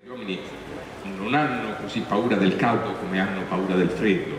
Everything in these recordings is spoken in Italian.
Gli uomini non hanno così paura del caldo come hanno paura del freddo.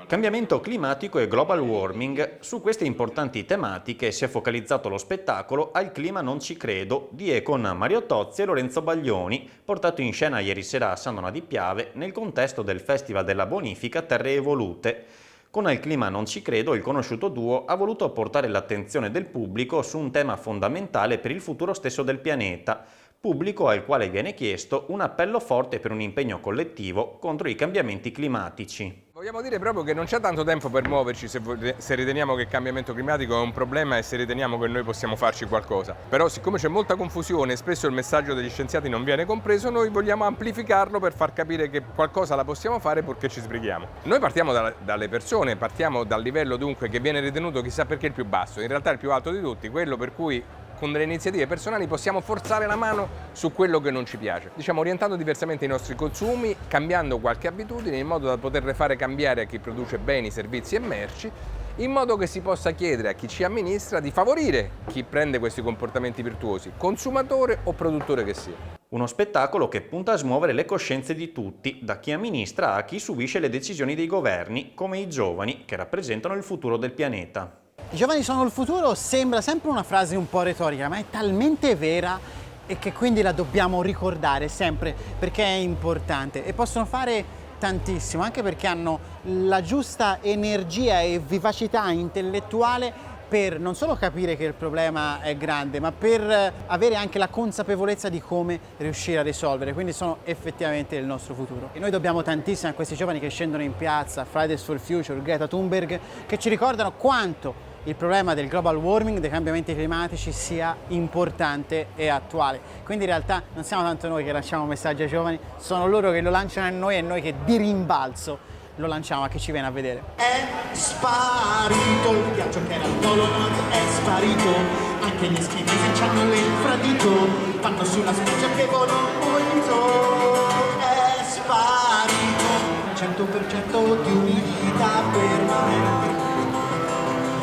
Cambiamento climatico e global warming. Su queste importanti tematiche si è focalizzato lo spettacolo Al clima non ci credo di e con Mario Tozzi e Lorenzo Baglioni, portato in scena ieri sera a San Donà di Piave nel contesto del Festival della Bonifica Terre Evolute. Con Al clima non ci credo, il conosciuto duo ha voluto portare l'attenzione del pubblico su un tema fondamentale per il futuro stesso del pianeta, pubblico al quale viene chiesto un appello forte per un impegno collettivo contro i cambiamenti climatici. Vogliamo dire proprio che non c'è tanto tempo per muoverci se riteniamo che il cambiamento climatico è un problema e se riteniamo che noi possiamo farci qualcosa. Però siccome c'è molta confusione e spesso il messaggio degli scienziati non viene compreso, noi vogliamo amplificarlo per far capire che qualcosa la possiamo fare purché ci sbrighiamo. Noi partiamo dalle persone, partiamo dal livello dunque che viene ritenuto chissà perché il più basso, in realtà il più alto di tutti, quello per cui con delle iniziative personali possiamo forzare la mano su quello che non ci piace. Diciamo orientando diversamente i nostri consumi, cambiando qualche abitudine in modo da poterle fare cambiare a chi produce beni, servizi e merci, in modo che si possa chiedere a chi ci amministra di favorire chi prende questi comportamenti virtuosi, consumatore o produttore che sia. Uno spettacolo che punta a smuovere le coscienze di tutti, da chi amministra a chi subisce le decisioni dei governi, come i giovani che rappresentano il futuro del pianeta. I giovani sono il futuro sembra sempre una frase un po' retorica, ma è talmente vera e che quindi la dobbiamo ricordare sempre perché è importante e possono fare tantissimo, anche perché hanno la giusta energia e vivacità intellettuale per non solo capire che il problema è grande, ma per avere anche la consapevolezza di come riuscire a risolvere, quindi sono effettivamente il nostro futuro. E noi dobbiamo tantissimo a questi giovani che scendono in piazza, Fridays for Future, Greta Thunberg, che ci ricordano quanto il problema del global warming, dei cambiamenti climatici sia importante e attuale. Quindi in realtà non siamo tanto noi che lanciamo messaggi ai giovani, sono loro che lo lanciano a noi e noi che di rimbalzo lo lanciamo a chi ci viene a vedere. È sparito il ghiaccio che era il Polo Nord, è sparito, anche gli eschimesi hanno l'infradito, fanno sulla spiaggia che vola molto, è sparito, 100% di umidità permanente,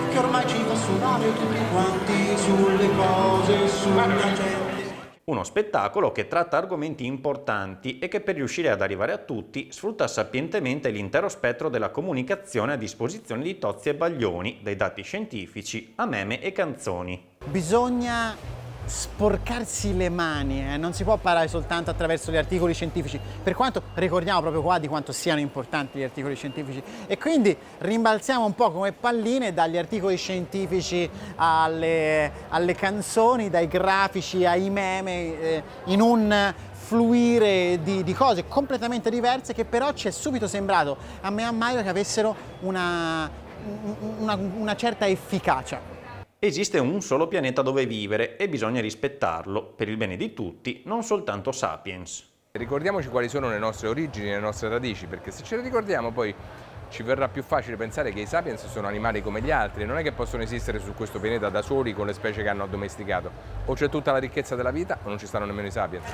che ormai ci fa suonare tutti quanti sulle cose, sulla gente. Uno spettacolo che tratta argomenti importanti e che per riuscire ad arrivare a tutti sfrutta sapientemente l'intero spettro della comunicazione a disposizione di Tozzi e Baglioni, dai dati scientifici a meme e canzoni. Bisogna sporcarsi le mani, non si può parlare soltanto attraverso gli articoli scientifici, per quanto ricordiamo proprio qua di quanto siano importanti gli articoli scientifici e quindi rimbalziamo un po' come palline dagli articoli scientifici alle canzoni, dai grafici ai meme, in un fluire di cose completamente diverse che però ci è subito sembrato a me a Mario che avessero una certa efficacia. Esiste un solo pianeta dove vivere e bisogna rispettarlo, per il bene di tutti, non soltanto Sapiens. Ricordiamoci quali sono le nostre origini, le nostre radici, perché se ce le ricordiamo poi ci verrà più facile pensare che i Sapiens sono animali come gli altri, non è che possono esistere su questo pianeta da soli con le specie che hanno addomesticato. O c'è tutta la ricchezza della vita o non ci stanno nemmeno i Sapiens.